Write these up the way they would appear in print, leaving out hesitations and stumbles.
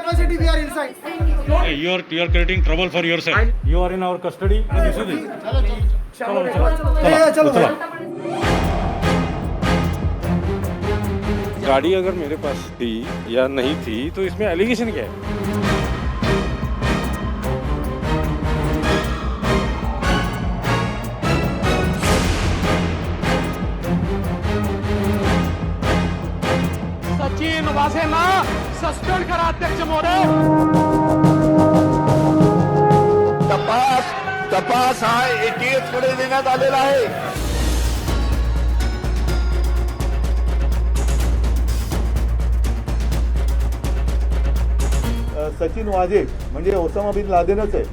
capacity, we are inside. Hey, you are creating trouble for yourself. You are in our custody. चलो चलो गाड़ी अगर मेरे पास थी या नहीं थी तो इसमें एलिगेशन क्या है? सचिन वासेना सस्पेंड करा अध्यक्ष मोरे तपास हा एटीएस कडे देण्यात आलेला आहे. सचिन वाझे म्हणजे ओसामा बिन लादेनच आहे.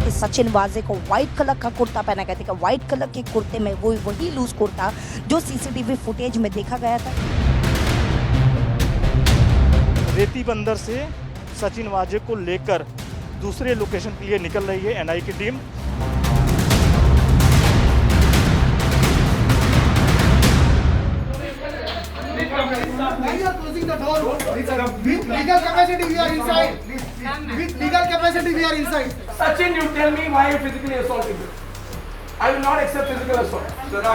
कि सचिन वाजे को व्हाइट कलर का कुर्ता पहना गया था, व्हाइट कलर के कुर्ते में वही लूज कुर्ता जो सीसीटीवी फुटेज में देखा गया था. रेती बंदर से सचिन वाजे को लेकर दूसरे लोकेशन के लिए निकल रही है एनआई की team. We are closing the door. With legal capacity, we are inside. With legal capacity, we are inside. Sachin, you tell me why you physically assaulted me. I will not accept physical assault. Sir, I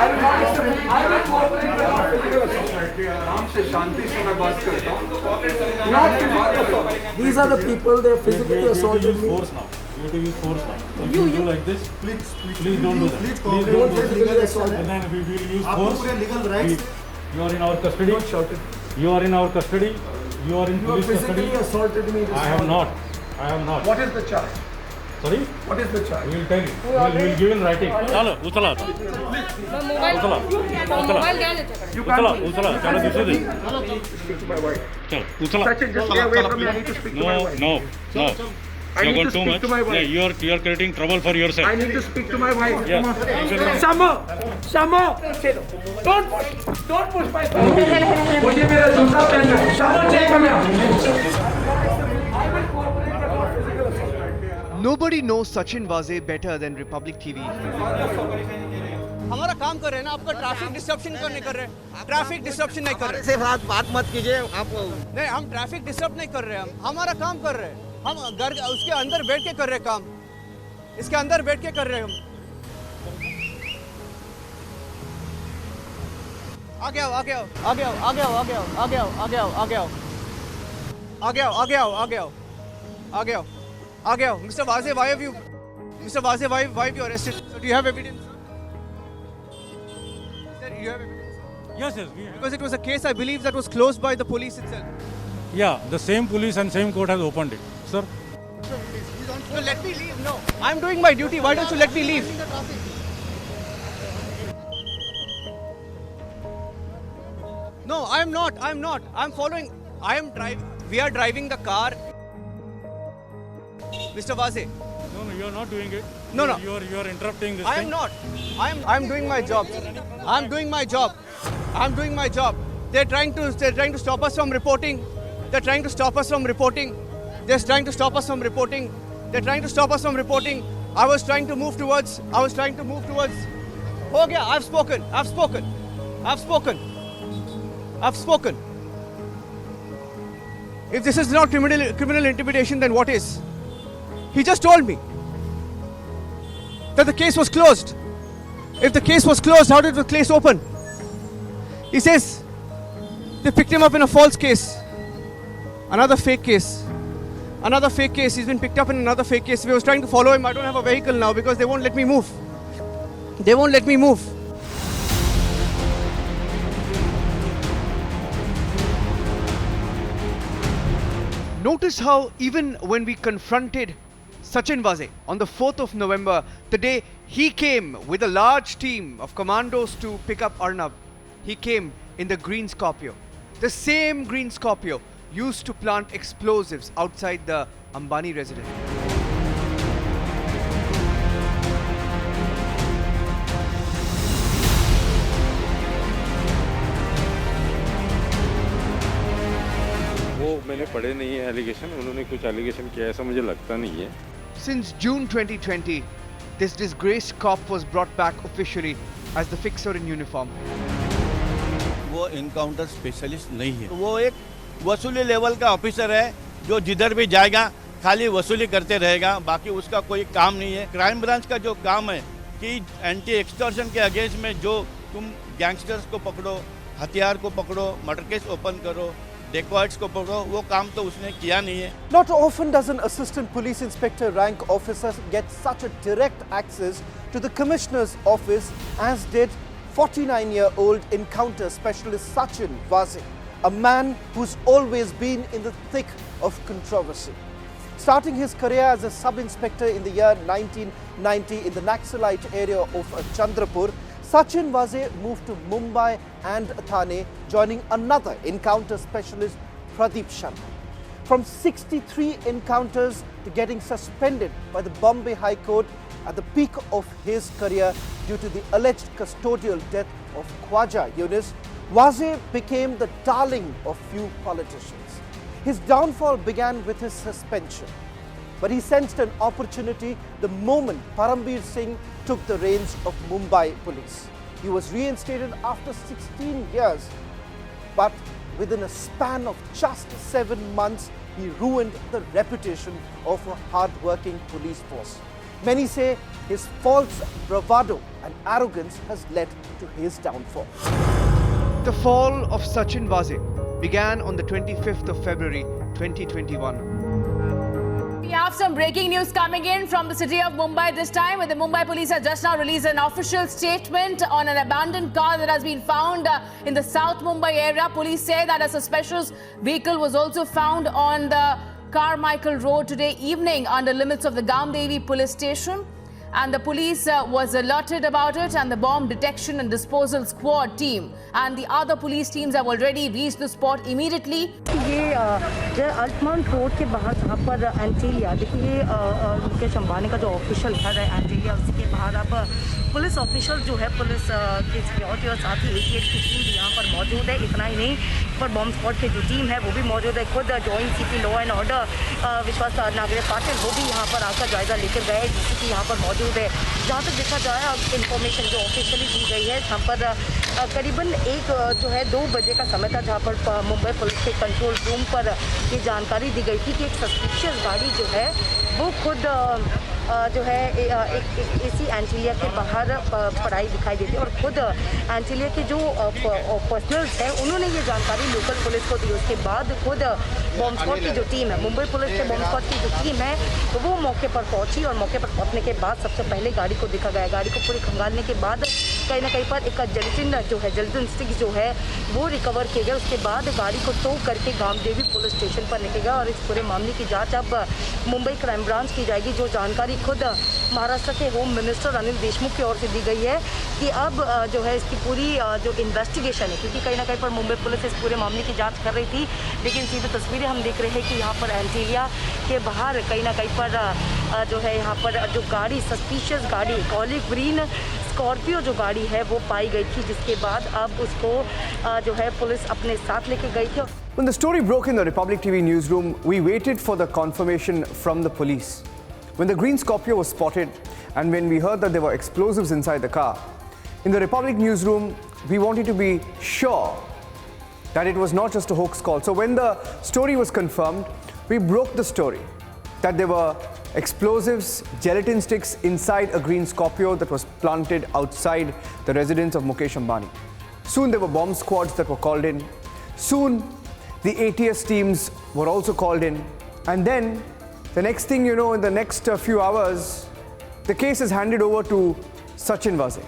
will not accept. I will cooperate with not physical assault. आराम से शांति से मैं बात करता हूँ. Not physical assault. These are the people they physically assaulted me. Force now. You have to use force now. So you do like this. Please don't do that. Please don't do don't that. physically assault. And then we will use आपको force. पूरे legal rights. You are in our custody. Don't shout it. You are in our custody. You are in You police physically custody. assaulted me. I have not. I have not. What is the charge? Sorry. What is the charge? We will tell you. We will give in writing. चलो उचला आता. उचला. You उचला can't. उचला चलो दूसरे दिन. Speak to my wife. चलो उचला. Sachin, just stay away from me. I need to speak to my No, wife. no. I You need got to too speak much. to my wife. Yeah, you are creating trouble for yourself. I need to speak to my wife. Yeah. Shamo, Shamo, don't push my phone. मुझे मेरा जूता पहनना है. Shamo, take him out. I will cooperate with not physical assault. Nobody knows Sachin Waze better than Republic TV. हमारा काम कर रहे हैं ना. आपका ट्रैफिक डिस्ट्रप्शन करने कर रहे हैं. ट्रैफिक डिस्ट्रप्शन नहीं कर रहे. से बात मत कीजिए आप. नहीं, हम ट्रैफिक डिस्टर्ब नहीं कर रहे हैं. हम हमारा काम कर रहे हैं. हम घर उसके अंदर बैठ के कर रहे हैं काम. इसके अंदर बैठ के कर रहे हैं हम. आगे आओ, आगे आओ, आगे आओ, आगे आओ, आगे आओ, आगे आओ, आगे आओ, आगे आओ, आगे आओ, आगे आओ, आगे आओ, आगे आओ, आगे आओ. Mr. Waze, why have you, Mr. Waze, why have you arrested? So do you have evidence? Sir, you have evidence? Yes, yes. We have. Because it was a case, I believe, that was closed by the police itself. Yeah, the same police and same court has opened it, sir. No, let me leave. No, I'm doing my duty. Why don't you let me leave? No, I'm not. I'm not. I'm following. I am driving. We are driving the car. Mr. Waze. No, no, you are not doing it. No, no. You are interrupting this I thing. am not. I'm doing my job. I'm doing my job. I'm doing my job. They're trying to stop us from reporting. They're trying to stop us from reporting. They're trying to stop us from reporting. They're trying to stop us from reporting. I was trying to move towards. हो गया. I've spoken. If this is not criminal intimidation, then what is? He just told me that the case was closed. If the case was closed, how did the case open? He says they picked him up in a false case. Another fake case. He's been picked up in another fake case. We was trying to follow him. I don't have a vehicle now because they won't let me move. Notice how even when we confronted Sachin Waze on the 4th of November, the day he came with a large team of commandos to pick up Arnab, he came in the green Scorpio. The same green Scorpio used to plant explosives outside the Ambani residence. वो मैंने पढ़े नहीं है allegation. उन्होंने कुछ allegation किया ऐसा मुझे लगता नहीं है. Since June 2020, this disgraced cop was brought back officially as the fixer in uniform. वो इनकाउंटर स्पेशलिस्ट नहीं है। वो एक वसूली लेवल का ऑफिसर है जो जिधर भी जाएगा खाली वसूली करते रहेगा, बाकी उसका कोई काम नहीं है। क्राइम ब्रांच का जो काम है कि एंटी एक्सटॉर्शन के अगेंस्ट में जो तुम गैंगस्टर्स को पकड़ो, हथियार को पकड़ो, मर्डर केस ओपन करो, डेकॉइट्स को पकड़ो, वो काम तो उसने किया नहीं है। Not often does an assistant police inspector rank officer get such a direct access to the commissioner's office as did 49-year-old encounter specialist Sachin Vaze, a man who's always been in the thick of controversy. Starting his career as a sub-inspector in the year 1990 in the Naxalite area of Chandrapur, Sachin Vaze moved to Mumbai and Thane, joining another encounter specialist, Pradeep Sharma. From 63 encounters to getting suspended by the Bombay High Court at the peak of his career due to the alleged custodial death of Khwaja Yunus, Vaze became the darling of few politicians. His downfall began with his suspension, but he sensed an opportunity the moment Parambir Singh took the reins of Mumbai police. He was reinstated after 16 years, but within a span of just 7 months, he ruined the reputation of a hard-working police force. Many say his false bravado and arrogance has led to his downfall. The fall of Sachin Vaze began on the 25th of February 2021. We have some breaking news coming in from the city of Mumbai this time, where the Mumbai police have just now released an official statement on an abandoned car that has been found in the South Mumbai area. Police say that a suspicious vehicle was also found on the Carmichael Road today evening under limits of the Gamdevi police station. And the police was alerted about it, and the bomb detection and disposal squad team and the other police teams have already reached the spot immediately. ये अल्टमाउंट road के बाहर जहाँ पर एंटीलिया, देखिए मुकेश अंबानी का जो official घर है एंटीलिया, उसी के बाहर अब पुलिस ऑफिशियल जो है पुलिस की सिक्योरिटी और साथ ही ATF की टीम भी यहाँ पर मौजूद है। इतना ही नहीं पर बॉम्ब स्क्वाड की जो टीम है वो भी मौजूद है। खुद joint CP law and order विश्वास नागरे पाटिल वो भी यहाँ पर आकर जायजा लेकर गए, जिससे कि यहाँ पर मौजूद है। जहाँ तक देखा जाए इंफॉर्मेशन जो ऑफिशियली दी गई है, जहाँ पर करीबन 2 बजे का समय था, जहाँ पर मुंबई पुलिस के कंट्रोल रूम पर ये जानकारी दी गई थी कि एक सस्पिशियस गाड़ी जो है वो खुद जो है एक AC एंटीलिया के बाहर पड़ाई दिखाई देती है और खुद एंटीलिया के जो पर्सनल्स हैं उन्होंने ये जानकारी लोकल पुलिस को दी। उसके बाद खुद बॉम्ब स्क्वाड की जो टीम है, मुंबई पुलिस के बॉम्ब स्क्वाड की जो टीम है वो मौके पर पहुंची और मौके पर पहुंचने के बाद सबसे पहले गाड़ी को देखा गया। गाड़ी को पूरी खंगालने के बाद कहीं ना कहीं पर एक जेलेटिन स्टिक जो है वो रिकवर किया गया। उसके बाद गाड़ी को टो करके गामदेवी पुलिस स्टेशन पर लेके गया और इस पूरे मामले की जांच अब मुंबई क्राइम ब्रांच की जाएगी। जो जानकारी खुद महाराष्ट्र के होम मिनिस्टर अनिल देशमुख की ओर से दी गई है कि अब जो है इसकी पूरी जो इन्वेस्टिगेशन है, क्योंकि कहीं ना कहीं पर मुंबई पुलिस इस पूरे मामले की जांच कर रही थी, लेकिन सीधी तस्वीरें हम देख रहे हैं कि यहाँ पर एंटीलिया के बाहर कहीं ना कहीं पर जो है यहाँ पर जो गाड़ी सस्पिशियस गाड़ी ऑलिव ग्रीन स्कॉर्पियो जो गाड़ी है वो पाई गई थी, जिसके बाद अब उसको जो है पुलिस अपने साथ लेके गई थी। When the story broke in the Republic TV newsroom, we waited for the confirmation from the police. When the green Scorpio was spotted and when we heard that there were explosives inside the car, in the Republic newsroom, we wanted to be sure that it was not just a hoax call. So when the story was confirmed, we broke the story that there were explosives, gelatin sticks inside a green Scorpio that was planted outside the residence of Mukesh Ambani. Soon there were bomb squads that were called in. Soon the ATS teams were also called in. And then the next thing you know, in the next few hours, the case is handed over to Sachin Vaze.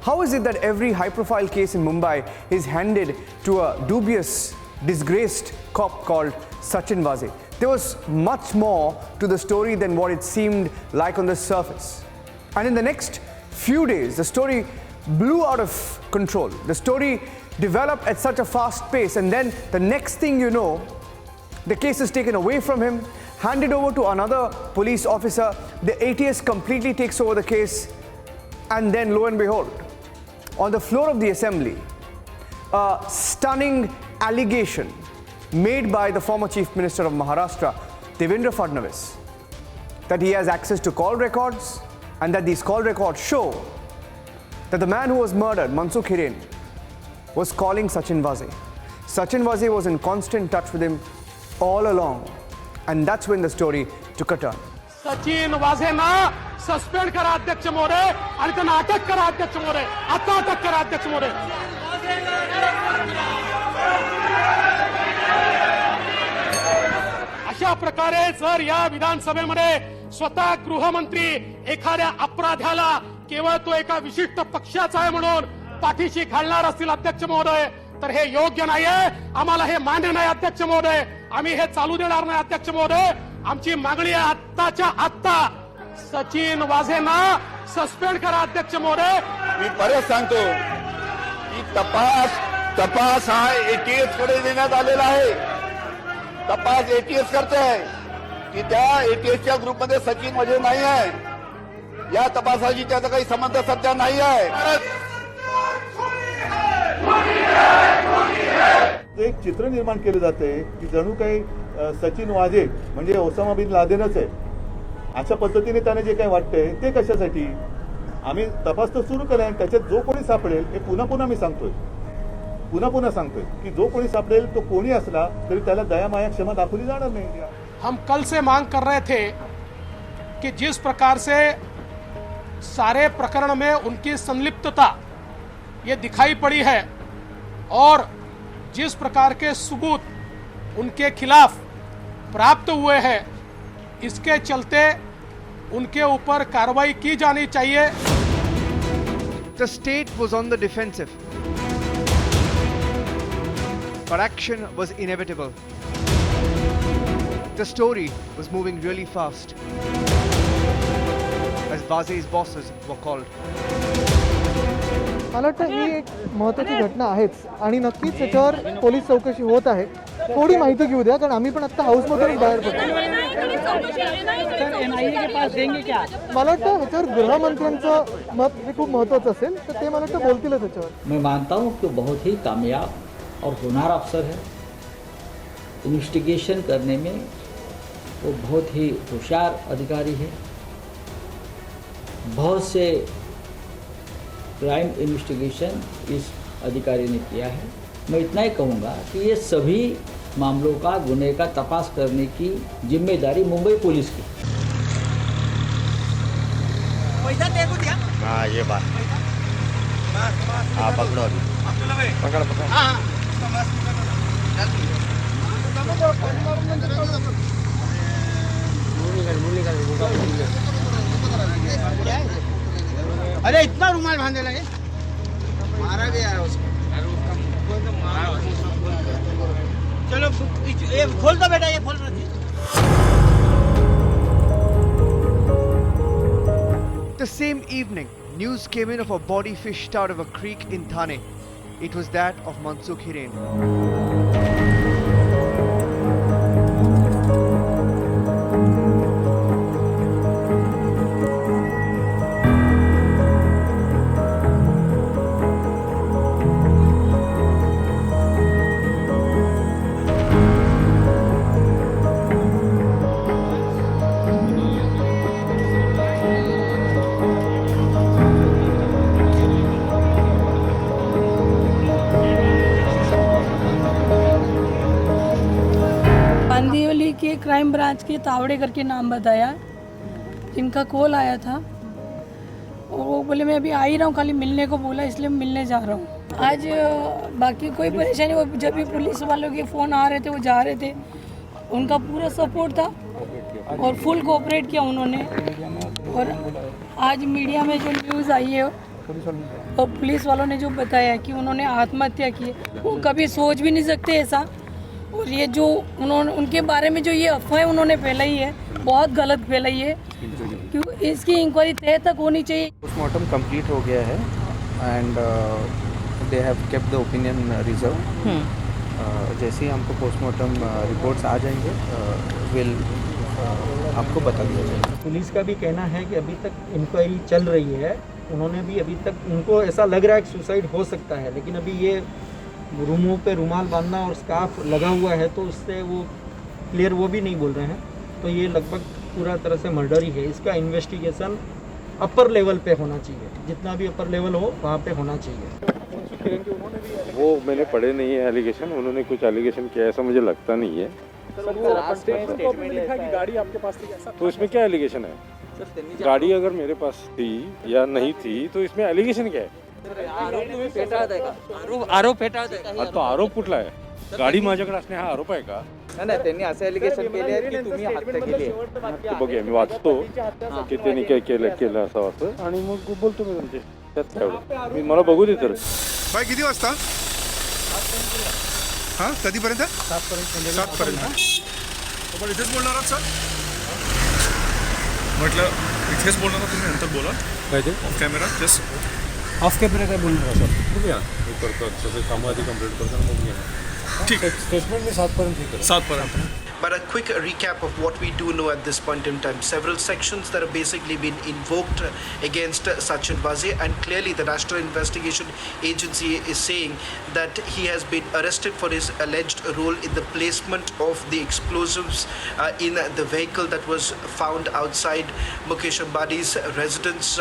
How is it that every high-profile case in Mumbai is handed to a dubious, disgraced cop called Sachin Vaze? There was much more to the story than what it seemed like on the surface. And in the next few days, the story blew out of control. The story developed at such a fast pace, and then the next thing you know, the case is taken away from him, handed over to another police officer, the ATS completely takes over the case, and then lo and behold, on the floor of the assembly, a stunning allegation made by the former Chief Minister of Maharashtra, Devendra Fadnavis, that he has access to call records and that these call records show that the man who was murdered, Mansukh Hiren, was calling Sachin Vaze. Sachin Vaze was in constant touch with him all along, and that's when the story took a turn. Sachin वाझेंना suspend करा अध्यक्ष महोदय आणि त्यांना अटक करा अध्यक्ष महोदय आता अटक करा अध्यक्ष महोदय अशा प्रकारे जर या विधानसभेमध्ये स्वतः गृहमंत्री एखाद्या अपराध्याला केवळ तो एका विशिष्ट पक्षाचा आहे म्हणून पाठीशी घालणार असतील अध्यक्ष महोदय तर हे योग्य नाहीये आम्हाला हे मान्य नाही अध्यक्ष महोदय आम्ही हे चालू देणार नाही अध्यक्ष महोदय आमची मागणी आहे आत्ताच्या आत्ता सचिन वाझेंना सस्पेंड करा अध्यक्ष महोदय मी परत सांगतो की तपास हा एटीएस कडे देण्यात आलेला आहे तपास एटीएस करते आहे की त्या एटीएसच्या ग्रुपमध्ये सचिन वाझे नाही आहे या तपासाची त्याचा काही संबंध सध्या नाही आहे एक चित्र निर्माण केले जाते की जणू काही सचिन वाझे म्हणजे ओसामा बिन लादेनच आहे अशा पद्धतीने त्याने जे काही वाटतंय ते कशासाठी आम्ही तपास तर सुरू केला आणि त्याच्यात जो कोणी सापडेल हे पुन्हा मी सांगतोय पुन्हा सांगतोय की जो कोणी सापडेल तो कोणी असला तरी त्याला दया माया क्षमा दाखवली जाणार नाही हम कल से मांग कर रहे थे कि जिस प्रकार से सारे प्रकरण में उनकी संलिप्तता ये दिखाई पड़ी है और जिस प्रकार के सबूत उनके खिलाफ प्राप्त हुए हैं इसके चलते उनके ऊपर कार्रवाई की जानी चाहिए The state was on the defensive, but action was inevitable. The story was moving really fast as Vaze's bosses were called. मला वाटतं ही एक महत्त्वाची घटना आहेच आणि नक्कीच त्याच्यावर पोलीस चौकशी होत आहे थोडी माहिती घेऊ द्या कारण आम्ही पण आता हाऊसमधून बाहेर पडतो मला वाटतं ह्याच्यावर गृहमंत्र्यांचं मत हे खूप महत्त्वाचं असेल तर ते मला वाटतं बोलतीलच त्याच्यावर मैं मानता हूँ कि बहुत ही कामयाब और होनहार अफसर है इन्वेस्टिगेशन करने में वो बहुत ही होशियार अधिकारी है बहुत से क्राइम इन्वेस्टिगेशन इस अधिकारी ने किया है मैं इतना ही कहूँगा कि ये सभी मामलों का गुने का तपास करने की जिम्मेदारी मुंबई पुलिस की पैसा देखो दिया हाँ ये बात हाँ पकड़ो अभी पकड़ हाँ अरे इतना रुमाल बांधने लगे मारा गया है उसको चलो ये खोल दो बेटा ये खोल दो The same evening, news came in of a body fished out of a creek in Thane. It was that of Mansukh Hiren. के क्राइम ब्रांच के तावड़े करके नाम बताया जिनका कॉल आया था और वो बोले मैं अभी आ ही रहा हूँ खाली मिलने को बोला इसलिए मैं मिलने जा रहा हूँ आज बाकी कोई परेशानी वो जब भी पुलिस वालों के फ़ोन आ रहे थे वो जा रहे थे उनका पूरा सपोर्ट था और फुल कोऑपरेट किया उन्होंने और आज मीडिया में जो न्यूज़ आई है और पुलिस वालों ने जो बताया कि उन्होंने आत्महत्या की वो कभी सोच भी नहीं सकते ऐसा और ये जो उन्होंने उनके बारे में जो ये अफवाह उन्होंने फैलाई है बहुत गलत फैलाई है क्योंकि इसकी इंक्वायरी तय तक होनी चाहिए पोस्टमार्टम कंप्लीट हो गया है and they have kept the opinion reserve जैसे ही हमको पोस्टमार्टम रिपोर्ट्स आ जाएंगे विल आपको बता दिया जाएगा। पुलिस का भी कहना है कि अभी तक इंक्वायरी चल रही है उन्होंने भी अभी तक उनको ऐसा लग रहा है कि सुसाइड हो सकता है लेकिन अभी ये रूमों पे रुमाल बांधना और स्कार्फ लगा हुआ है तो उससे वो क्लियर वो भी नहीं बोल रहे हैं तो ये लगभग पूरा तरह से मर्डर ही है। इसका इन्वेस्टिगेशन अपर लेवल पे होना चाहिए जितना भी अपर लेवल हो वहाँ पे होना चाहिए। किरण की उन्होंने भी वो मैंने पढ़े नहीं है एलिगेशन, उन्होंने कुछ एलिगेशन किया ऐसा मुझे लगता नहीं है। गाड़ी आपके पास थी ऐसा? तो इसमें क्या एलिगेशन है? गाड़ी अगर मेरे पास थी या नहीं थी तो इसमें एलिगेशन क्या है? आरोप फेटाळ देगा. तो आरोप कुठला आहे? गाडी माझ्याकडे असणे हा आरोप आहे का? नाही त्यांनी असं एलिगेशन केले आहे की तुम्ही हत्या केली आहे. ते बघूया मी वाचतो की त्यांनी काय केलं असं वाटतं आणि मग बोलतो मी तुमचे त्यात काय एवढं. मी मला बघू दे तर. भाई किती वाजता? हां कधीपर्यंत? 7पर्यंत. आपण इथेच बोलणार आहात सर? म्हटलं इथेच बोलणार आहात तुम्ही, नंतर बोला काय ते off camera just off camera काय बोलणार सर? बघूया मी करतो तसं कामं आधी कंप्लीट करतो आणि बघूया. ठीक आहे. स्टेटमेंट मी 7पर्यंत 7पर्यंत. But a quick recap of what we do know at this point in time. Several sections that have basically been invoked against Sachin Vaze, and clearly the National Investigation Agency is saying that he has been arrested for his alleged role in the placement of the explosives in the vehicle that was found outside Mukesh Ambani's residence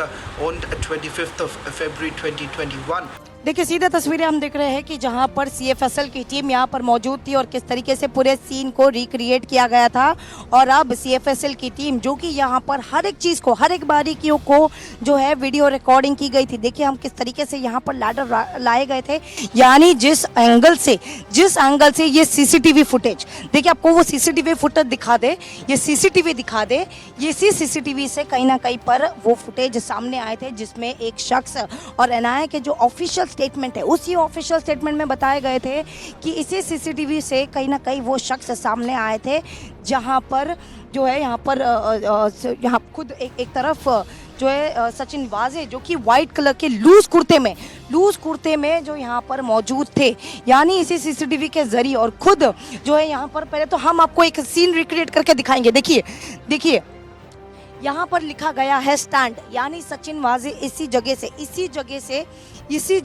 on 25th of February 2021. देखिए सीधे तस्वीरें हम देख रहे हैं कि जहां पर सीएफएसएल की टीम यहां पर मौजूद थी और किस तरीके से पूरे सीन को रिक्रिएट किया गया था। और अब सीएफएसएल की टीम जो कि यहां पर हर एक चीज़ को, हर एक बारीकियों को जो है वीडियो रिकॉर्डिंग की गई थी। देखिए हम किस तरीके से यहां पर लैडर लाए गए थे, यानी जिस एंगल से ये सीसीटीवी फुटेज, देखिए आपको वो सीसीटीवी फुटेज दिखा दे, ये सीसीटीवी दिखा दे, ये सीसीटीवी से कहीं ना कहीं पर वो फुटेज सामने आए थे जिसमें एक शख्स और एनआईए के जो ऑफिशियल स्टेटमेंट है, उसी ऑफिशियल स्टेटमेंट में बताए गए थे कि इसी सीसीटीवी से कहीं ना कहीं वो शख्स सामने आए थे जहां पर जो है यहाँ खुद एक तरफ जो है सचिन वाजे जो कि वाइट कलर के लूज कुर्ते में जो यहाँ पर मौजूद थे, यानी इसी सीसीटीवी के जरिए। और खुद जो है यहाँ पर पहले तो हम आपको एक सीन रिक्रिएट करके दिखाएंगे। देखिए यहाँ पर लिखा गया है स्टैंड, यानी सचिन वाजे इसी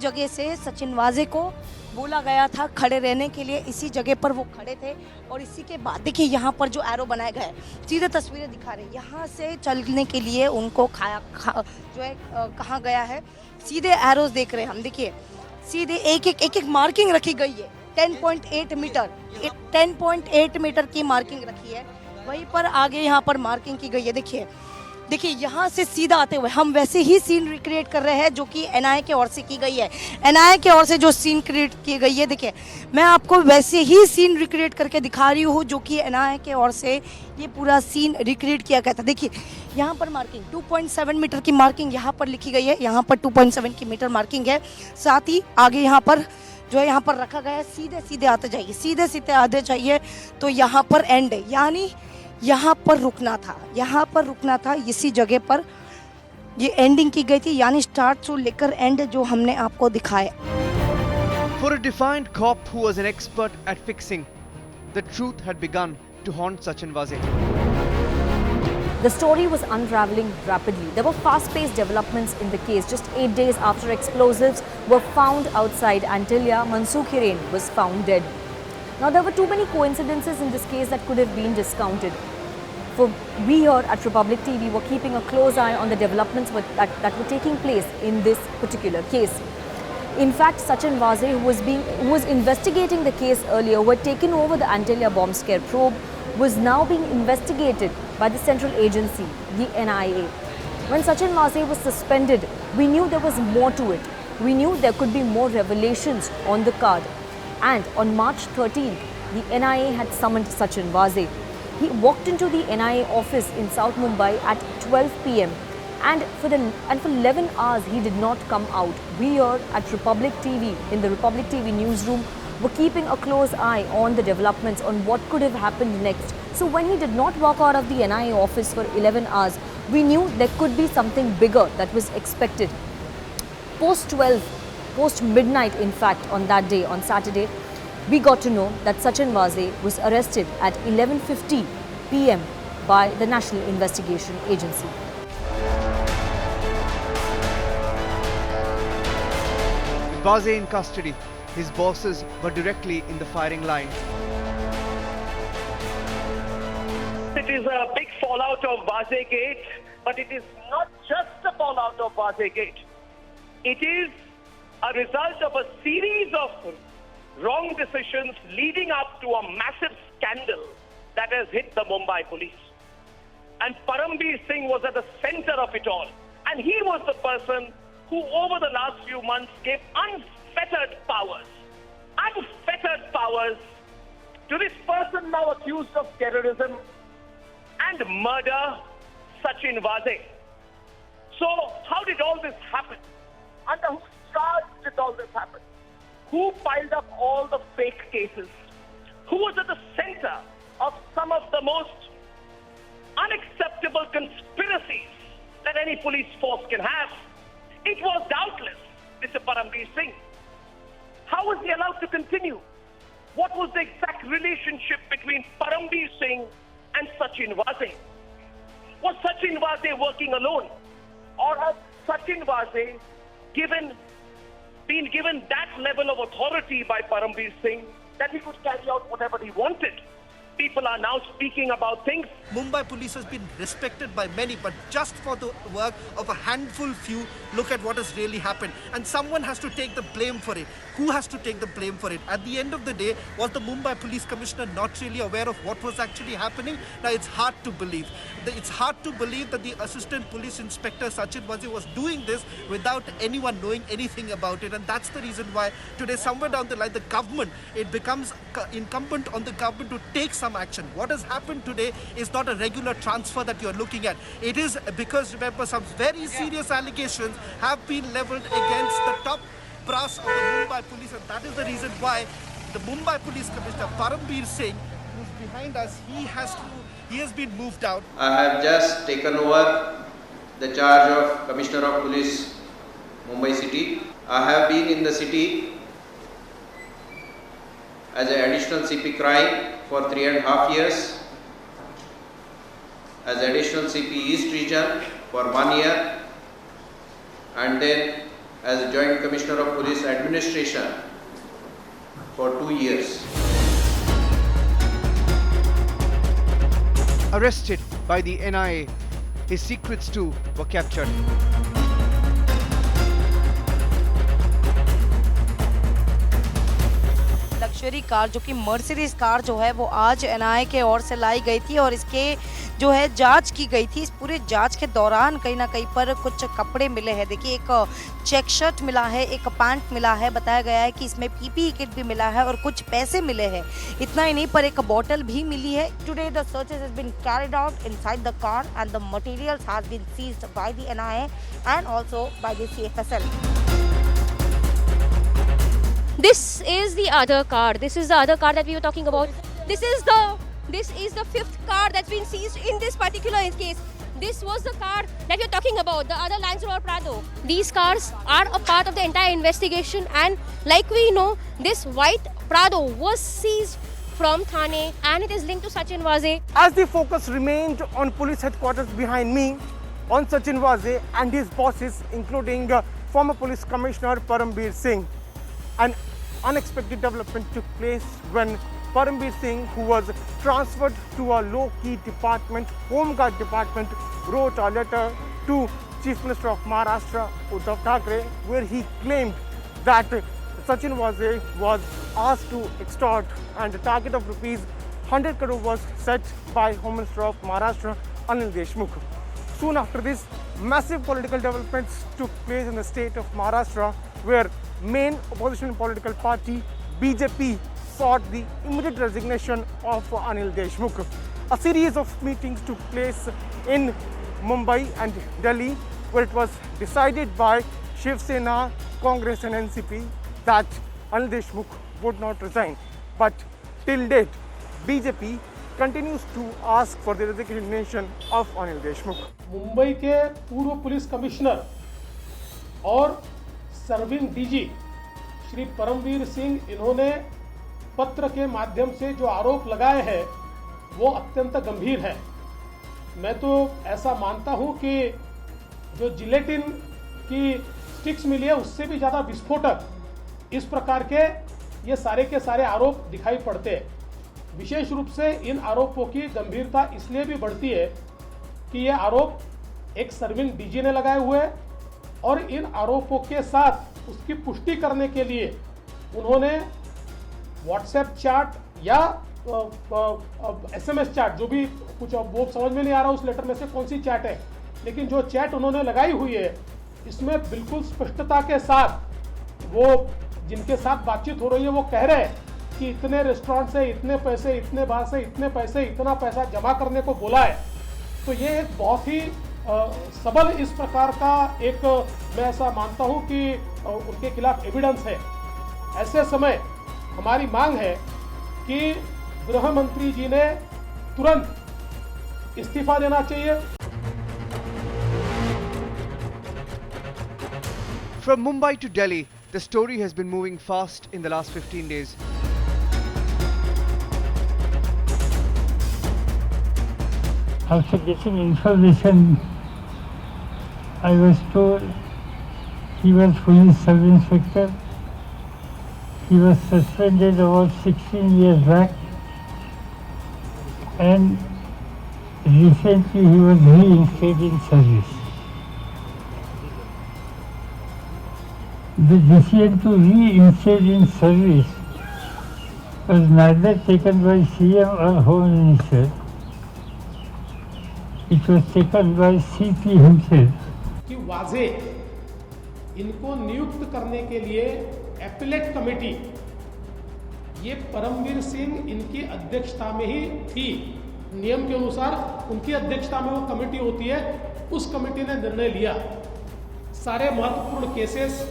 जगह से सचिन वाजे को बोला गया था खड़े रहने के लिए, इसी जगह पर वो खड़े थे। और इसी के बाद देखिए यहाँ पर जो एरो बनाया गया है, सीधे तस्वीरें दिखा रहे हैं, यहाँ से चलने के लिए उनको कहा गया है। सीधे एरोज देख रहे हैं हम, देखिए सीधे एक मार्किंग रखी गई है। 10.8 मीटर की मार्किंग रखी है, वहीं पर आगे यहाँ पर मार्किंग की गई है। देखिए यहाँ से सीधा आते हुए हम वैसे ही सीन रिक्रिएट कर रहे हैं जो कि एनआईए की ओर से की गई है। एनआईए की ओर से जो सीन क्रिएट की गई है, देखिए मैं आपको वैसे ही सीन रिक्रिएट करके दिखा रही हूँ जो कि एनआईए की ओर से ये पूरा सीन रिक्रिएट किया गया था। देखिए यहाँ पर मार्किंग 2.7 मीटर की मार्किंग यहाँ पर लिखी गई है, यहाँ पर 2.7 की मीटर मार्किंग है। साथ ही आगे यहाँ पर जो है यहाँ पर रखा गया है, सीधे आते जाइए तो यहाँ पर एंड है, यानी यहाँ पर रुकना था। इसी जगह पर ये एंडिंग की गई थी, यानी स्टार्ट से लेकर एंड जो हमने आपको दिखाया। For a defiant cop who was an expert at fixing, the truth had begun to haunt Sachin Vaze. The story was unraveling rapidly. There were fast-paced developments in the case. Just 8 days after explosives were found outside Antillia, Mansoor Hiren was found dead. Now, there were too many coincidences in this case that could have been discounted. For we here at Republic TV were keeping a close eye on the developments that were taking place in this particular case. In fact, Sachin Vaze, who was investigating the case earlier, who had taken over the Antillia bomb scare probe, was now being investigated by the central agency, the NIA. When Sachin Vaze was suspended, we knew there was more to it. We knew there could be more revelations on the card. And on March 13th, the NIA had summoned Sachin Vaze. He walked into the NIA office in South Mumbai at 12 p.m. And for 11 hours, he did not come out. We here at Republic TV, in the Republic TV newsroom, were keeping a close eye on the developments, on what could have happened next. So when he did not walk out of the NIA office for 11 hours, we knew there could be something bigger that was expected. Post midnight, in fact, on that day, on Saturday, we got to know that Sachin Vaze was arrested at 11:50 p.m. by the National Investigation Agency. Vaze in custody. His bosses were directly in the firing line. It is a big fallout of Vaze Gate, but it is not just a fallout of Vaze Gate. It is a result of a series of wrong decisions leading up to a massive scandal that has hit the Mumbai police. And Parambir Singh was at the center of it all. And he was the person who over the last few months gave unfettered powers to this person now accused of terrorism and murder, Sachin Waze. So how did all this happen? Under whose charge did all this happen? Who piled up all the fake cases? Who was at the center of some of the most unacceptable conspiracies that any police force can have? It was doubtless Mr. Parambir Singh. How was he allowed to continue? What was the exact relationship between Parambir Singh and Sachin Waze? Was Sachin Waze working alone? Or has Sachin Waze been given that level of authority by Parambir Singh that he could carry out whatever he wanted? People are now speaking about things. Mumbai police has been respected by many, but just for the work of a handful few, look at what has really happened. And someone has to take the blame for it. Who has to take the blame for it? At the end of the day, was the Mumbai police commissioner not really aware of what was actually happening? Now, it's hard to believe. It's hard to believe that the assistant police inspector Sachin Waze was doing this without anyone knowing anything about it. And that's the reason why today, somewhere down the line, the government, it becomes incumbent on the government to take some action. What has happened today is not a regular transfer that you're looking at. It is because, remember, some very serious allegations have been leveled against the top brass of the Mumbai police, and that is the reason why the Mumbai police commissioner Parambir Singh, who's behind us, he has been moved out. I have just taken over the charge of Commissioner of Police, Mumbai City. I have been in the city as an additional CP crime for 3.5 years, as additional CP East Region for 1 year, and then as a Joint Commissioner of Police Administration for 2 years. Arrested by the NIA, his secrets too were captured. Luxury car जो कि Mercedes car जो है वो आज NIA के ओर से लाई गई थी और इसके जो है जांच की गई थी। इस पूरे जांच के दौरान कहीं ना कहीं पर कुछ कपड़े मिले हैं। देखिए, एक चेक शर्ट मिला है, एक पैंट मिला है, बताया गया है कि इसमें पीपीई किट भी मिला है और कुछ पैसे मिले हैं। इतना ही नहीं पर एक बोतल भी मिली है। Today the searches has been carried out inside the car and the materials has been seized by the NIA and also by the CFSL. This is the other car. This is the other car that we were talking about. This is the fifth car that's been seized in this particular case. This was the car that we're talking about, the other Lands Rover Prado. These cars are a part of the entire investigation, and like we know, this white Prado was seized from Thane and it is linked to Sachin Waze. As the focus remained on police headquarters behind me, on Sachin Waze and his bosses, including former police commissioner Parambir Singh, an unexpected development took place when Parambir Singh, who was transferred to a low-key department, Home Guard department, wrote a letter to Chief Minister of Maharashtra, Uddhav Thackeray, where he claimed that Sachin Waze was asked to extort and a target of rupees 100 crore was set by Home Minister of Maharashtra, Anil Deshmukh. Soon after this, massive political developments took place in the state of Maharashtra, where main opposition political party BJP sought the immediate resignation of Anil Deshmukh. A series of meetings took place in Mumbai and Delhi, where it was decided by Shiv Sena, Congress and NCP that Anil Deshmukh would not resign. But till date, BJP continues to ask for the resignation of Anil Deshmukh. Mumbai के पूर्व police commissioner और serving DG Shri Paramvir Singh, इन्होंने पत्र के माध्यम से जो आरोप लगाए हैं वो अत्यंत गंभीर है। मैं तो ऐसा मानता हूं कि जो जिलेटिन की स्टिक्स मिली है उससे भी ज़्यादा विस्फोटक इस प्रकार के ये सारे के सारे आरोप दिखाई पड़ते हैं। विशेष रूप से इन आरोपों की गंभीरता इसलिए भी बढ़ती है कि ये आरोप एक सर्विंग डीजी ने लगाए हुए हैं और इन आरोपों के साथ उसकी पुष्टि करने के लिए उन्होंने व्हाट्सएप चैट या SMS चैट, जो भी कुछ वो समझ में नहीं आ रहा उस लेटर में से कौन सी चैट है, लेकिन जो चैट उन्होंने लगाई हुई है इसमें बिल्कुल स्पष्टता के साथ वो जिनके साथ बातचीत हो रही है वो कह रहे हैं कि इतने रेस्टोरेंट से इतने पैसे, इतने बार से इतने पैसे, इतना पैसा जमा करने को बोला है। तो ये एक बहुत ही सबल इस प्रकार का एक, मैं ऐसा मानता हूं कि उनके खिलाफ एविडेंस है। ऐसे समय हमारी मांग है कि गृह मंत्री जी ने तुरंत इस्तीफा देना चाहिए। From Mumbai to Delhi, the story has been moving fast in the last 15 days. After getting information, I was told he was police sub-inspector. He was suspended about 16 years back, and recently he was reinstated in service. The decision to reinstate in service was neither taken by CM or Home Minister. It was taken by CP himself. कि वाजे इनको नियुक्त करने के लिए appellate committee, ये परमवीर सिंह इनकी अध्यक्षता में ही थी। नियम के अनुसार उनकी अध्यक्षता में वो कमेटी होती है, उस कमेटी ने निर्णय लिया। सारे महत्वपूर्ण केसेस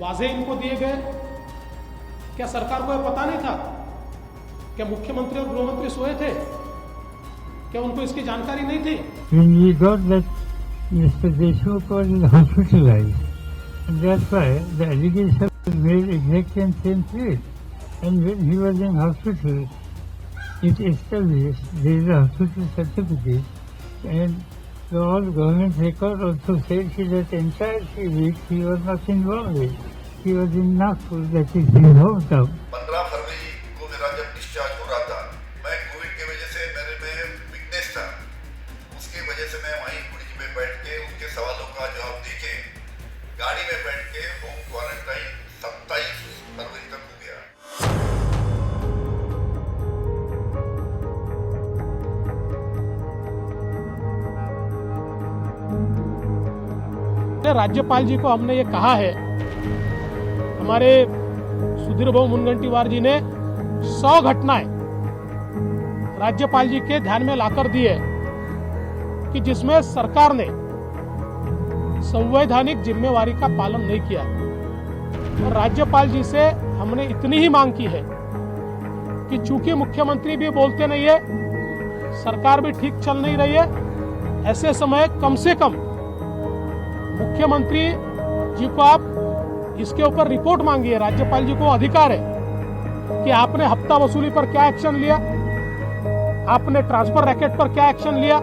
वाजे इनको दिए गए। क्या सरकार को यह पता नहीं था? क्या मुख्यमंत्री और गृहमंत्री सोए थे? क्या उनको इसकी जानकारी नहीं थी? When we got that Mr. Deshmukh was hospitalized, and that's why the allegation was made exactly in same place. And when he was in hospital, it established there is a hospital certificate, and the all government record also said that entire 3 weeks he was not involved with. He was in Nagpur, that is his hometown. 15 फरवरी को मेरा जब discharge हो रहा था, मैं Covid की वजह से मेरे में वीकनेस था, उसकी वजह से मैं वहीं कुर्सी में बैठ के उनके सवालों का जवाब देके गाड़ी में बैठ के होम क्वारंटाइन 27 फरवरी तक हो गया। राज्यपाल जी को हमने ये कहा है, हमारे सुधीर भाऊ मुनगंटीवार जी ने 100 घटनाएं राज्यपाल जी के ध्यान में लाकर दी है कि जिसमें सरकार ने संवैधानिक जिम्मेवारी का पालन नहीं किया। और राज्यपाल जी से हमने इतनी ही मांग की है कि चूंकि मुख्यमंत्री भी बोलते नहीं है, सरकार भी ठीक चल नहीं रही है, ऐसे समय कम से कम मुख्यमंत्री जी को आप इसके ऊपर रिपोर्ट मांगिए। राज्यपाल जी को अधिकार है कि आपने हफ्ता वसूली पर क्या एक्शन लिया, आपने ट्रांसफर रैकेट पर क्या एक्शन लिया,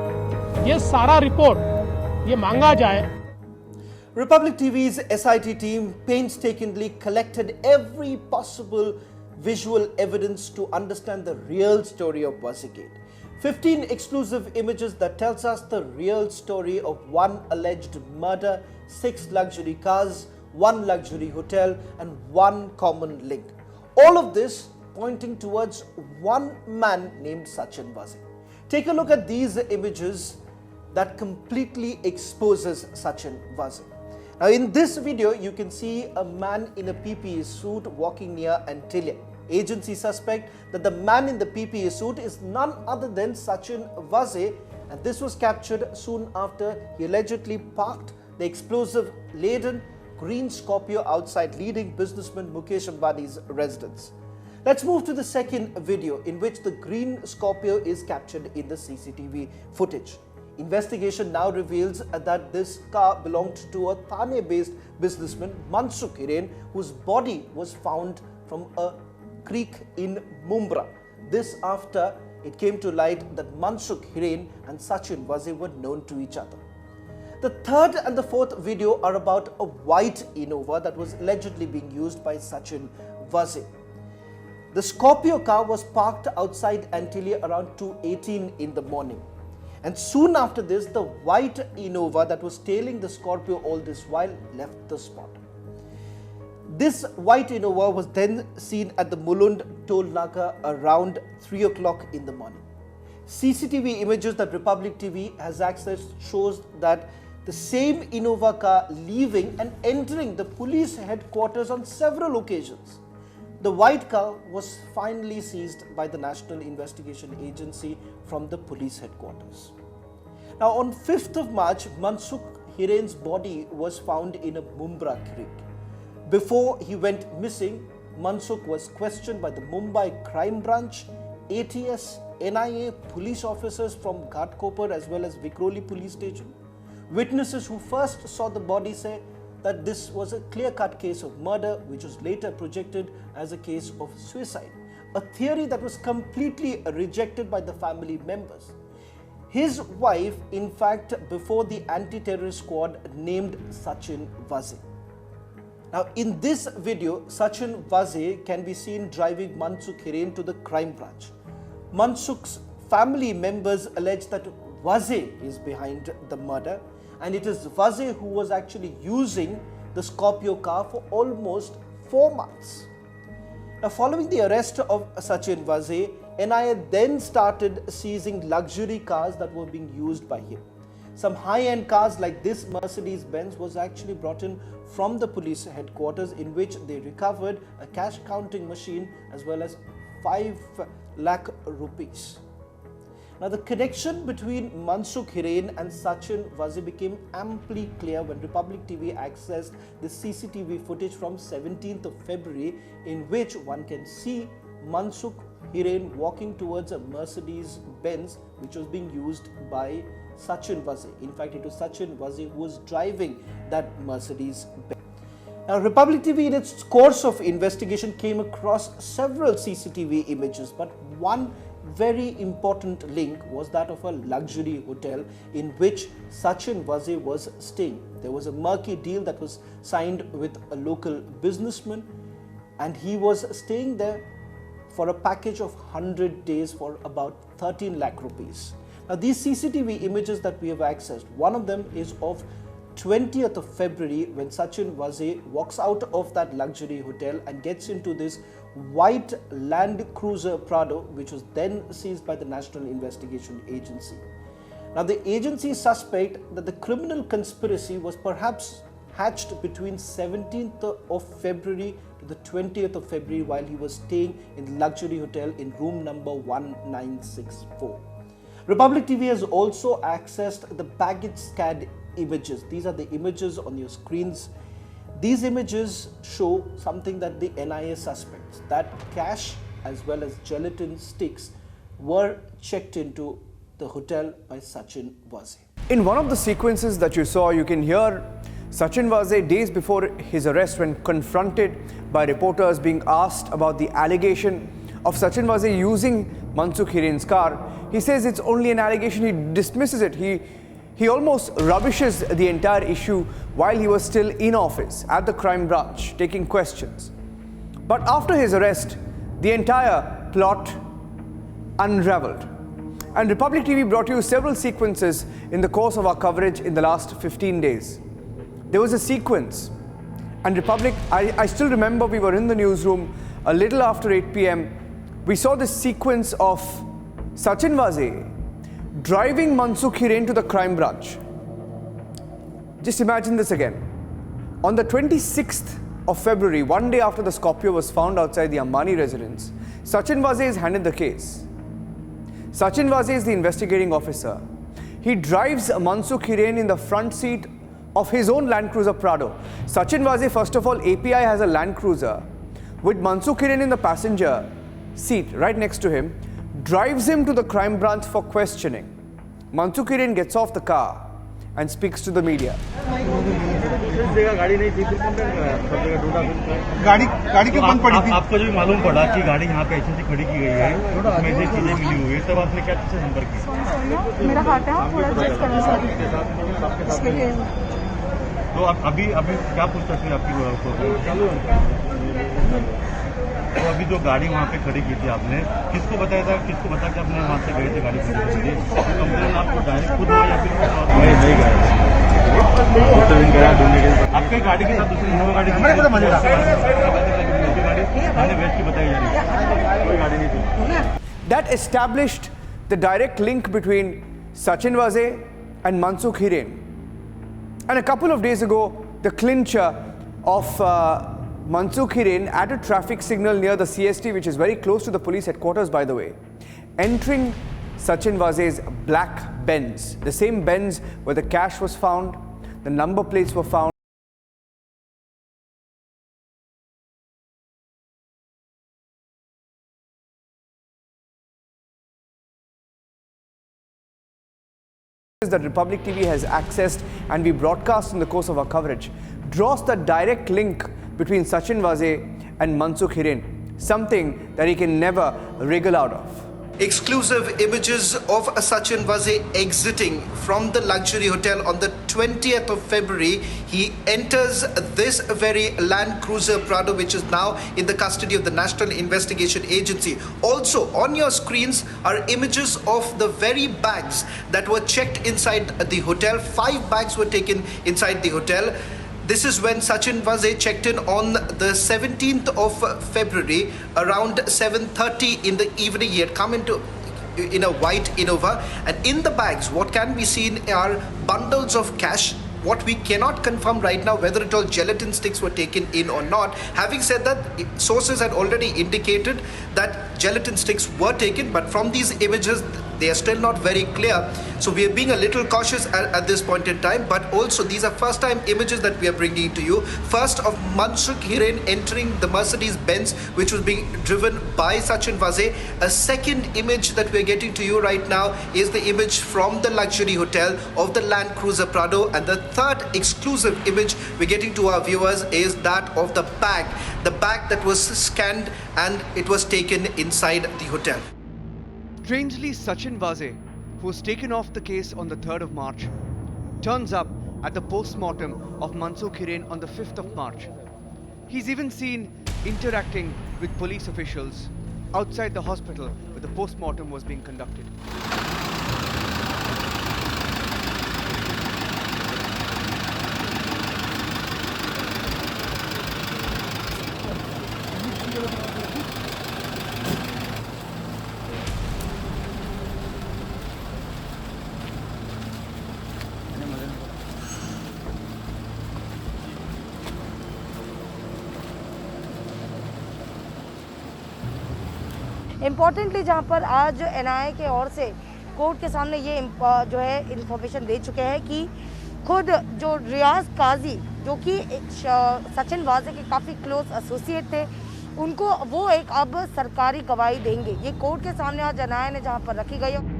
ये सारा रिपोर्ट ये मांगा जाए। Republic TV's SIT team painstakingly collected every possible visual evidence to understand the real story of Wasigate. 15 exclusive images that tells us the real story of one alleged murder, 6 luxury cars, 1 luxury hotel and 1 common link. All of this pointing towards one man named Sachin Waze. Take a look at these images that completely exposes Sachin Waze. Now in this video, you can see a man in a PPE suit walking near Antillia. Agency suspect that the man in the PPE suit is none other than Sachin Waze, and this was captured soon after he allegedly parked the explosive-laden green Scorpio outside leading businessman Mukesh Ambani's residence. Let's move to the second video in which the green Scorpio is captured in the CCTV footage. Investigation now reveals that this car belonged to a Thane-based businessman, Mansukh Hiren, whose body was found from a creek in Mumbai. This after it came to light that Mansukh Hiren and Sachin Waze were known to each other. The third and the fourth video are about a white Innova that was allegedly being used by Sachin Waze. The Scorpio car was parked outside Antillia around 2:18 in the morning. And soon after this, the white Innova that was tailing the Scorpio all this while left the spot. This white Innova was then seen at the Mulund toll naka around 3 o'clock in the morning. CCTV images that Republic TV has accessed shows that the same Innova car leaving and entering the police headquarters on several occasions. The white car was finally seized by the National Investigation Agency from the police headquarters. Now on 5th of March, Mansukh Hiren's body was found in a Mumbra creek. Before he went missing, Mansukh was questioned by the Mumbai Crime Branch, ATS, NIA, police officers from Ghatkopar as well as Vikhroli police station. Witnesses who first saw the body say that this was a clear-cut case of murder, which was later projected as a case of suicide, a theory that was completely rejected by the family members. His wife, in fact, before the anti-terrorist squad named Sachin Vaze. Now, in this video, Sachin Vaze can be seen driving Mansukh Hiren to the crime branch. Mansukh's family members allege that Vaze is behind the murder, and it is Vaze who was actually using the Scorpio car for almost 4 months. Now, following the arrest of Sachin Vaze, NIA then started seizing luxury cars that were being used by him. Some high-end cars like this Mercedes-Benz was actually brought in from the police headquarters, in which they recovered a cash counting machine as well as 5 lakh rupees. Now, the connection between Mansukh Hiren and Sachin Vaze became amply clear when Republic TV accessed the CCTV footage from 17th of February, in which one can see Mansukh Hiren walking towards a Mercedes-Benz which was being used by Sachin Vaze. In fact, it was Sachin Vaze who was driving that Mercedes-Benz. Now, Republic TV in its course of investigation came across several CCTV images, but one very important link was that of a luxury hotel in which Sachin Vaze was staying. There was a murky deal that was signed with a local businessman, and he was staying there for a package of 100 days for about 13 lakh rupees. Now, these CCTV images that we have accessed, one of them is of 20th of February when Sachin Vaze walks out of that luxury hotel and gets into this white Land Cruiser Prado, which was then seized by the National Investigation Agency. Now, the agency suspect that the criminal conspiracy was perhaps hatched between 17th of February to the 20th of February while he was staying in the luxury hotel in room number 1964. Republic TV has also accessed the baggage scan images. These are the images on your screens. These images show something that the NIA suspects, that cash as well as gelatin sticks were checked into the hotel by Sachin Vaze. In one of the sequences that you saw, you can hear Sachin Vaze days before his arrest, when confronted by reporters being asked about the allegation of Sachin Vaze using Mansukh Hiren's car. He says it's only an allegation. He dismisses it. He almost rubbishes the entire issue while he was still in office at the crime branch taking questions. But after his arrest, the entire plot unraveled. And Republic TV brought you several sequences in the course of our coverage in the last 15 days. There was a sequence, and Republic, I still remember we were in the newsroom a little after 8 p.m. We saw this sequence of Sachin Vaze driving Mansukh Hiren to the crime branch. Just imagine this again. On the 26th of February, one day after the Scorpio was found outside the Ambani residence, Sachin Vaze is handed the case. Sachin Vaze is the investigating officer. He drives Mansukh Hiren in the front seat of his own Land Cruiser Prado. Sachin Vaze, first of all, API has a Land Cruiser with Mansukh Hiren in the passenger seat right next to him, drives him to the crime branch for questioning. Mansukh Hiren gets off the car and speaks to the media. गाड़ी क्यों बंद पड़ी थी? आपको जो मालूम पड़ा कि गाड़ी यहाँ पे ऐसे खड़ी की गई है, उसमें से चीजें मिली हुई है, तब आपने क्या चीज़ से संपर्क किया? मेरा हाथ है, थोड़ा चेक करना चाहिए। तो अभी क्या पूछताछ हुई आपकी? तो अभी जो गाड़ी वहाँ पे खड़ी की थी आपने, किसको बताया था, किसको बताया कि आपने वहाँ से गए थे गाड़ी खड़ी की थी? कंप्लेन आपको डायरेक्ट खुद हुआ या फिर नहीं गया? आपकी गाड़ी के साथ दूसरी इनोवा गाड़ी हमारे को मजे बताई जा रही है, कोई गाड़ी नहीं थी. That established the direct link between Sachin Vaze and Mansukh Hiren. And a couple of days ago, the clincher of Mansukh Hiren at a traffic signal near the CST, which is very close to the police headquarters, by the way, entering Sachin Vaze's black Benz, the same Benz where the cash was found, the number plates were found. That Republic TV has accessed and we broadcast in the course of our coverage draws the direct link between Sachin Vaze and Mansukh Hiren, something that he can never wriggle out of. Exclusive images of Sachin Vaze exiting from the luxury hotel on the 20th of February. He enters this very Land Cruiser Prado, which is now in the custody of the National Investigation Agency. Also on your screens are images of the very bags that were checked inside the hotel. 5 bags were taken inside the hotel. This is when Sachin Vaze checked in on the 17th of February around 7:30 in the evening. He had come in a white Innova, and in the bags what can be seen are bundles of cash. What we cannot confirm right now whether at all gelatin sticks were taken in or not. Having said that, sources had already indicated that gelatin sticks were taken, but from these images they are still not very clear. So we are being a little cautious at this point in time, but also these are first time images that we are bringing to you. First of Mansukh Hiren entering the Mercedes Benz, which was being driven by Sachin Vaze. A second image that we are getting to you right now is the image from the luxury hotel of the Land Cruiser Prado, and the third exclusive image we're getting to our viewers is that of the bag that was scanned and it was taken inside the hotel. Strangely, Sachin Vaze, who was taken off the case on the 3rd of March, turns up at the post-mortem of Mansukh Hiren on the 5th of March. He's even seen interacting with police officials outside the hospital where the post-mortem was being conducted. Importantly जहाँ पर आज NIA के ओर से court के सामने ये जो है इन्फॉर्मेशन दे चुके हैं कि खुद जो रियाज काजी जो कि सचिन वाजे के काफ़ी क्लोज एसोसिएट थे, उनको वो एक अब सरकारी गवाही देंगे। ये कोर्ट के सामने आज एनआईए ने जहाँ पर रखी गई है।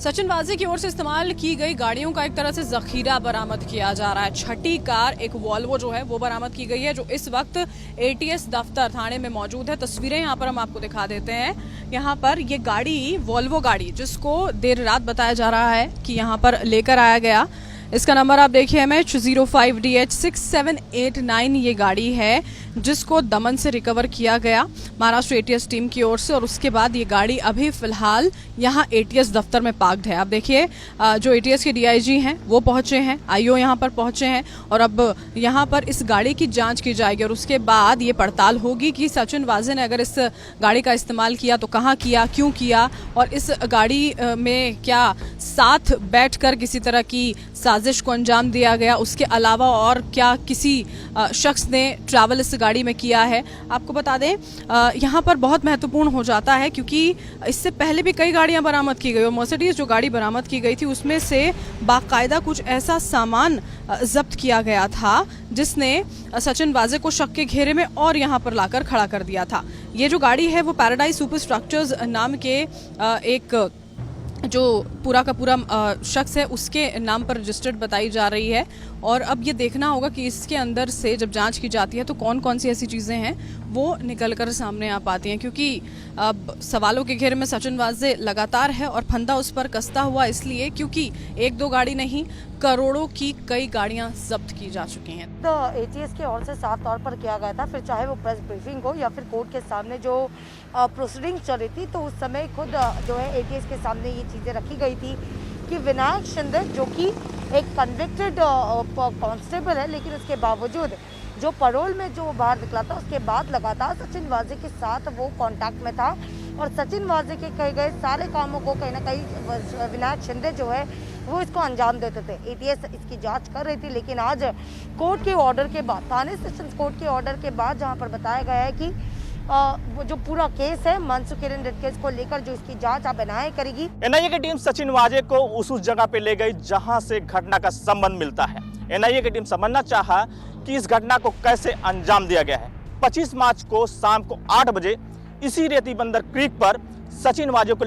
सचिन वाजे की ओर से इस्तेमाल की गई गाड़ियों का एक तरह से जखीरा बरामद किया जा रहा है। छठी कार एक वॉल्वो जो है वो बरामद की गई है, जो इस वक्त एटीएस दफ्तर थाने में मौजूद है। तस्वीरें यहाँ पर हम आपको दिखा देते हैं। यहाँ पर ये गाड़ी वॉल्वो गाड़ी, जिसको देर रात बताया जा रहा है कि यहाँ पर लेकर आया गया, इसका नंबर आप देखिए MH05DH6789 ये गाड़ी है, जिसको दमन से रिकवर किया गया महाराष्ट्र एटीएस टीम की ओर से। और उसके बाद ये गाड़ी अभी फिलहाल यहाँ एटीएस दफ्तर में पार्क्ड है। आप देखिए जो एटीएस के डीआईजी हैं वो पहुंचे हैं, आईओ यहाँ पर पहुंचे हैं, और अब यहाँ पर इस गाड़ी की जांच की जाएगी और उसके बाद ये पड़ताल होगी कि सचिन वाजे ने अगर इस गाड़ी का इस्तेमाल किया तो कहाँ किया, क्यों किया, और इस गाड़ी में क्या साथ बैठकर किसी तरह की साजिश को अंजाम दिया गया, उसके अलावा और क्या किसी शख्स ने ट्रैवल इस गाड़ी में किया है। आपको बता दें यहाँ पर बहुत महत्वपूर्ण हो जाता है क्योंकि इससे पहले भी कई गाड़ियां बरामद की गई और मर्सिडीज जो गाड़ी बरामद की गई थी उसमें से बाकायदा कुछ ऐसा सामान जब्त किया गया था जिसने सचिन वाजे को शक के घेरे में और यहाँ पर लाकर खड़ा कर दिया था। ये जो गाड़ी है वो पैराडाइज सुपर स्ट्रक्चर्स नाम के एक जो पूरा का पूरा शख्स है उसके नाम पर रजिस्टर्ड बताई जा रही है। और अब ये देखना होगा कि इसके अंदर से जब जांच की जाती है तो कौन कौन सी ऐसी चीज़ें हैं वो निकल कर सामने आ पाती हैं, क्योंकि अब सवालों के घेरे में सचिन वाजे लगातार है और फंदा उस पर कसता हुआ इसलिए क्योंकि एक दो गाड़ी नहीं, करोड़ों की कई गाड़ियां जब्त की जा चुकी हैं। तो एटीएस के ओर से साफ तौर पर किया गया था, फिर चाहे वो प्रेस ब्रीफिंग हो या फिर कोर्ट के सामने जो प्रोसीडिंग चल रही थी, तो उस समय खुद जो है एटीएस के सामने ये चीज़ें रखी गई थी कि विनायक शिंदे जो कि एक कन्विक्टेड कांस्टेबल है, लेकिन उसके बावजूद जो परोल में जो बाहर निकला था उसके बाद लगातार सचिन वाजे के साथ वो कांटेक्ट में था और सचिन वाजे के कहे गए सारे कामों को कहीं ना कहीं विनायक शिंदे जो है वो इसको अंजाम देते थे। एटीएस इसकी जांच कर रही थी, लेकिन आज कोर्ट के ऑर्डर के बाद, थाने सेशंस कोर्ट के ऑर्डर के बाद जहां पर बताया गया है कि वो जो पूरा केस है मनसुख हिरेन डेथ केस को लेकर जो इसकी जांच अब एनआईए करेगी। एनआईए की टीम सचिन वाजे को उस जगह पे ले गई जहां से घटना का संबंध मिलता है। एनआईए की टीम समझना चाहा कि इस घटना को कैसे अंजाम दिया गया है। 25 मार्च को शाम को 8 बजे इसी रेती बंदर क्रीक पर सचिन वाजे को